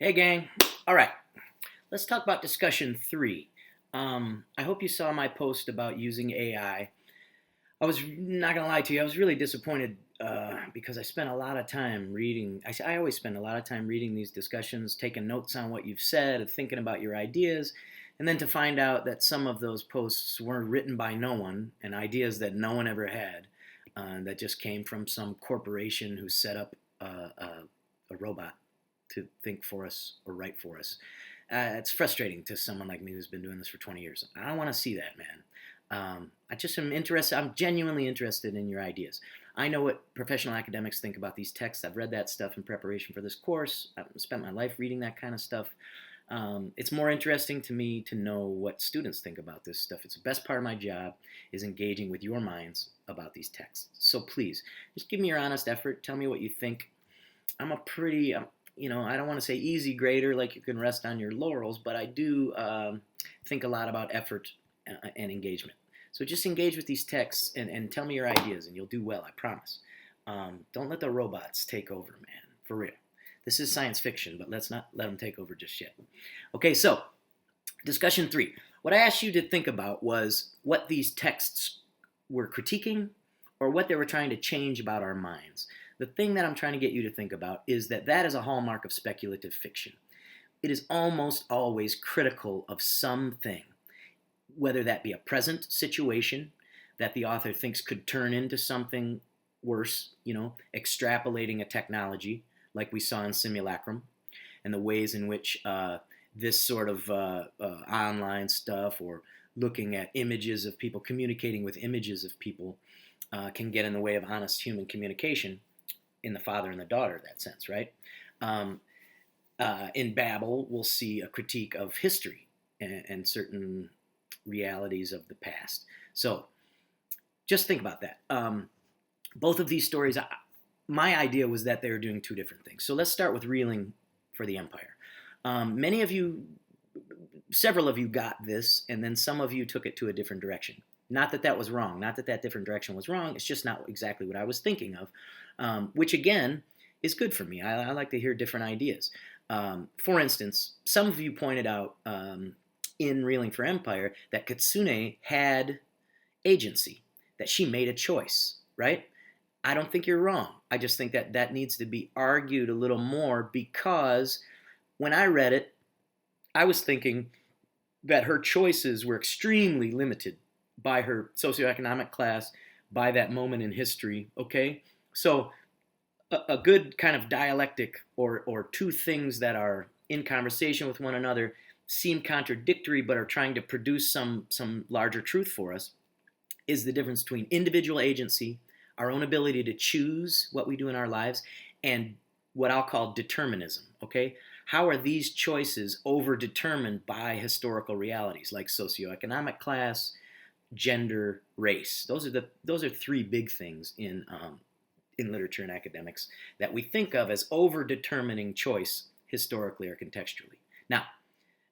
Hey, gang. All right, let's talk about discussion three. I hope you saw my post about using AI. I was not gonna lie to you. I was really disappointed because I spent a lot of time reading. I always spend a lot of time reading these discussions, taking notes on what you've said, thinking about your ideas, and then to find out that some of those posts weren't written by no one and ideas that no one ever had, that just came from some corporation who set up a robot to think for us or write for us. It's frustrating to someone like me who's been doing this for 20 years. I don't want to see that, man. I just am interested. I'm genuinely interested in your ideas. I know what professional academics think about these texts. I've read that stuff in preparation for this course. I've spent my life reading that kind of stuff. It's more interesting to me to know what students think about this stuff. It's the best part of my job is engaging with your minds about these texts. So please, just give me your honest effort. Tell me what you think. I'm a pretty, I don't want to say easy grader like you can rest on your laurels, but I do think a lot about effort and engagement. So just engage with these texts and tell me your ideas, and you'll do well, I promise. Don't let the robots take over, man, for real. This is science fiction, but let's not let them take over just yet. Okay, so discussion three. What I asked you to think about was what these texts were critiquing or what they were trying to change about our minds. The thing that I'm trying to get you to think about is that is a hallmark of speculative fiction. It is almost always critical of something, whether that be a present situation that the author thinks could turn into something worse, extrapolating a technology like we saw in Simulacrum, and the ways in which this sort of online stuff or looking at images of people, communicating with images of people, can get in the way of honest human communication in the father and the daughter, that sense, right? In Babel, we'll see a critique of history and certain realities of the past. So just think about that. Both of these stories, my idea was that they were doing two different things. So let's start with Reeling for the Empire. Many of you, several of you got this, and then some of you took it to a different direction. Not that that was wrong. Not that that different direction was wrong. It's just not exactly what I was thinking of, which again is good for me. I like to hear different ideas. For instance, some of you pointed out in Reeling for Empire that Kitsune had agency, that she made a choice, right? I don't think you're wrong. I just think that that needs to be argued a little more because when I read it, I was thinking that her choices were extremely limited by her socioeconomic class, by that moment in history, okay? So a good kind of dialectic or two things that are in conversation with one another seem contradictory but are trying to produce some larger truth for us is the difference between individual agency, our own ability to choose what we do in our lives, and what I'll call determinism, okay? How are these choices overdetermined by historical realities like socioeconomic class, gender, race? Those are three big things in literature and academics that we think of as overdetermining choice historically or contextually. Now,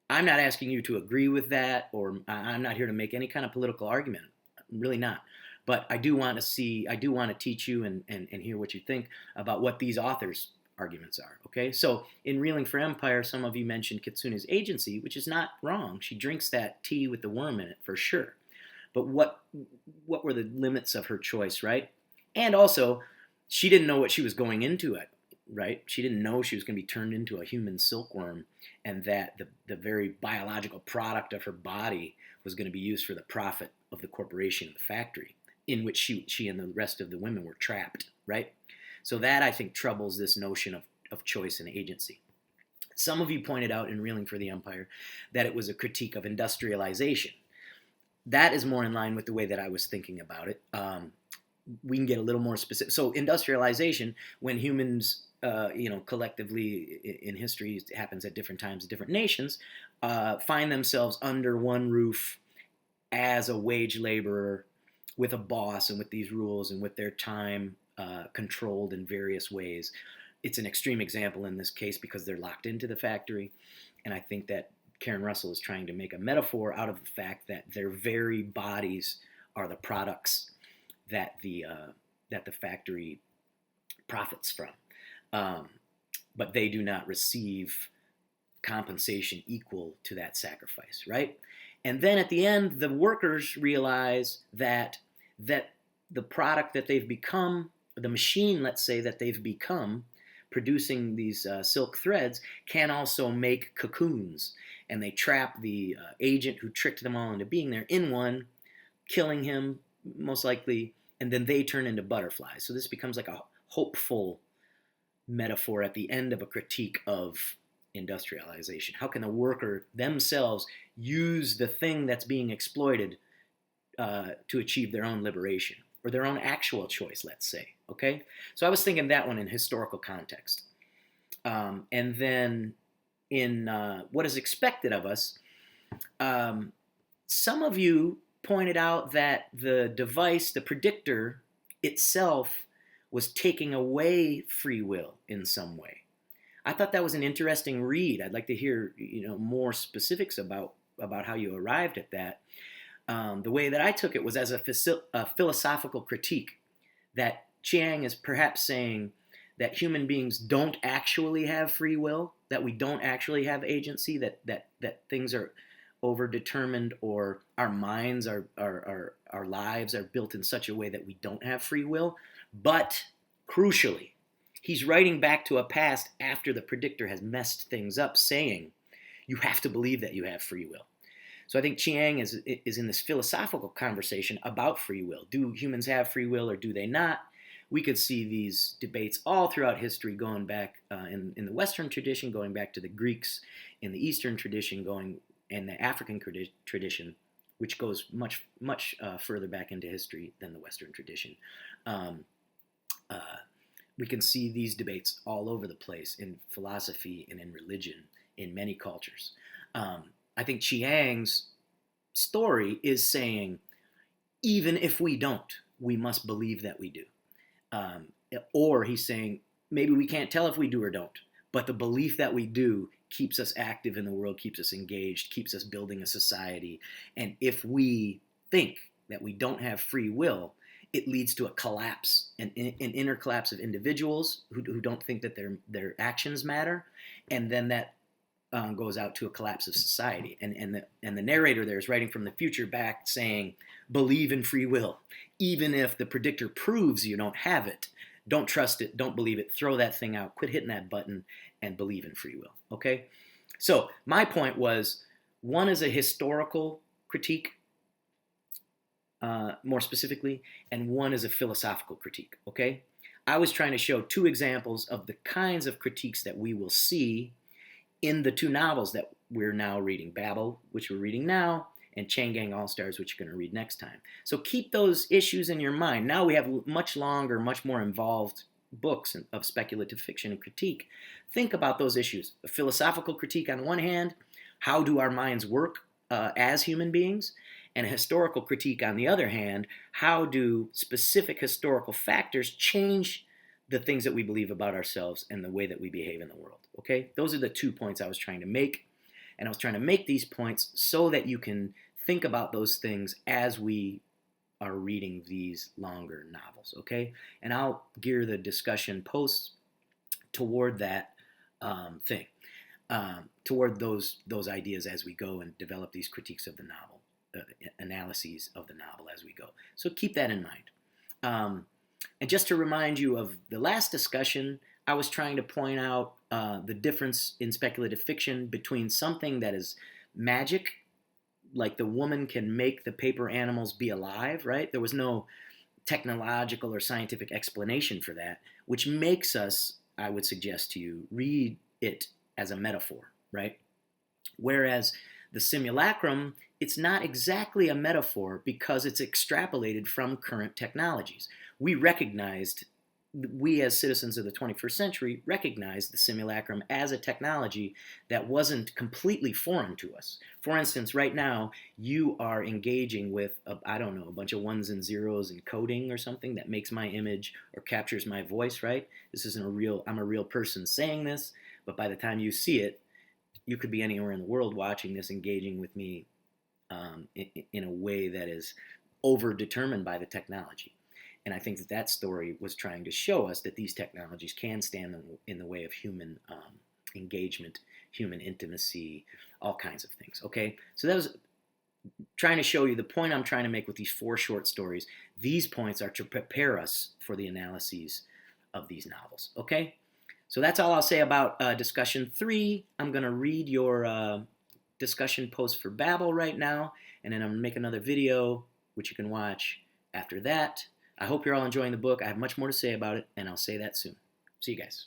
I'm not asking you to agree with that, or I'm not here to make any kind of political argument. I'm really not. But I do want to teach you and hear what you think about what these authors' arguments are. Okay, so in Reeling for Empire, some of you mentioned Kitsune's agency, which is not wrong. She drinks that tea with the worm in it for sure. But what were the limits of her choice, right? And also, she didn't know what she was going into it, right? She didn't know she was going to be turned into a human silkworm and that the very biological product of her body was going to be used for the profit of the corporation of the factory in which she and the rest of the women were trapped, right? So that, I think, troubles this notion of choice and agency. Some of you pointed out in Reeling for the Empire that it was a critique of industrialization. That is more in line with the way that I was thinking about it. We can get a little more specific. So industrialization, when humans, collectively in history, it happens at different times, different nations, find themselves under one roof as a wage laborer with a boss and with these rules and with their time controlled in various ways. It's an extreme example in this case because they're locked into the factory. And I think that Karen Russell is trying to make a metaphor out of the fact that their very bodies are the products that the factory profits from, but they do not receive compensation equal to that sacrifice, right? And then at the end, the workers realize that the product that they've become, the machine, let's say, that they've become, producing these silk threads, can also make cocoons. And they trap the agent who tricked them all into being there in one, killing him, most likely, and then they turn into butterflies. So this becomes like a hopeful metaphor at the end of a critique of industrialization. How can the worker themselves use the thing that's being exploited to achieve their own liberation or their own actual choice, let's say? Okay, so I was thinking that one in historical context, and then in what is expected of us. Some of you pointed out that the device, the predictor itself, was taking away free will in some way. I thought that was an interesting read. I'd like to hear more specifics about how you arrived at that. The way that I took it was as a philosophical critique, that Chiang is perhaps saying that human beings don't actually have free will, that we don't actually have agency, that things are overdetermined, or our minds, our lives are built in such a way that we don't have free will. But crucially, he's writing back to a past after the predictor has messed things up, saying you have to believe that you have free will. So I think Chiang is in this philosophical conversation about free will. Do humans have free will or do they not? We could see these debates all throughout history, going back in the Western tradition, going back to the Greeks, in the Eastern tradition, and the African tradition, which goes much further back into history than the Western tradition. We can see these debates all over the place in philosophy and in religion in many cultures. I think Chiang's story is saying, even if we don't, we must believe that we do. Or he's saying, maybe we can't tell if we do or don't, but the belief that we do keeps us active in the world, keeps us engaged, keeps us building a society. And if we think that we don't have free will, it leads to a collapse, an inner collapse of individuals who don't think that their actions matter, and then that goes out to a collapse of society. And the narrator there is writing from the future back, saying, believe in free will, even if the predictor proves you don't have it. Don't trust it. Don't believe it. Throw that thing out. Quit hitting that button and believe in free will. Okay? So my point was, one is a historical critique, more specifically, and one is a philosophical critique. Okay? I was trying to show two examples of the kinds of critiques that we will see in the two novels that we're now reading, Babel, which we're reading now, and Chain Gang All-Stars, which you're going to read next time. So keep those issues in your mind. Now we have much longer, much more involved books of speculative fiction and critique. Think about those issues. A philosophical critique on one hand, how do our minds work as human beings? And a historical critique on the other hand, how do specific historical factors change the things that we believe about ourselves and the way that we behave in the world. Okay? Those are the 2 points I was trying to make. And I was trying to make these points so that you can think about those things as we are reading these longer novels. Okay? And I'll gear the discussion posts toward that thing, toward those ideas as we go and develop these critiques of the novel, analyses of the novel as we go. So keep that in mind. And just to remind you of the last discussion, I was trying to point out the difference in speculative fiction between something that is magic, like the woman can make the paper animals be alive, right? There was no technological or scientific explanation for that, which makes us, I would suggest to you, read it as a metaphor, right? Whereas the simulacrum, it's not exactly a metaphor because it's extrapolated from current technologies. We as citizens of the 21st century recognized the simulacrum as a technology that wasn't completely foreign to us. For instance, right now, you are engaging with, a bunch of ones and zeros and coding or something that makes my image or captures my voice, right? This isn't I'm a real person saying this, but by the time you see it, you could be anywhere in the world watching this, engaging with me in a way that is overdetermined by the technology. And I think that story was trying to show us that these technologies can stand in the way of human engagement, human intimacy, all kinds of things. Okay, so that was trying to show you the point I'm trying to make with these 4 short stories. These points are to prepare us for the analyses of these novels. Okay, so that's all I'll say about discussion 3. I'm going to read your discussion post for Babbel right now, and then I'm going to make another video, which you can watch after that. I hope you're all enjoying the book. I have much more to say about it, and I'll say that soon. See you guys.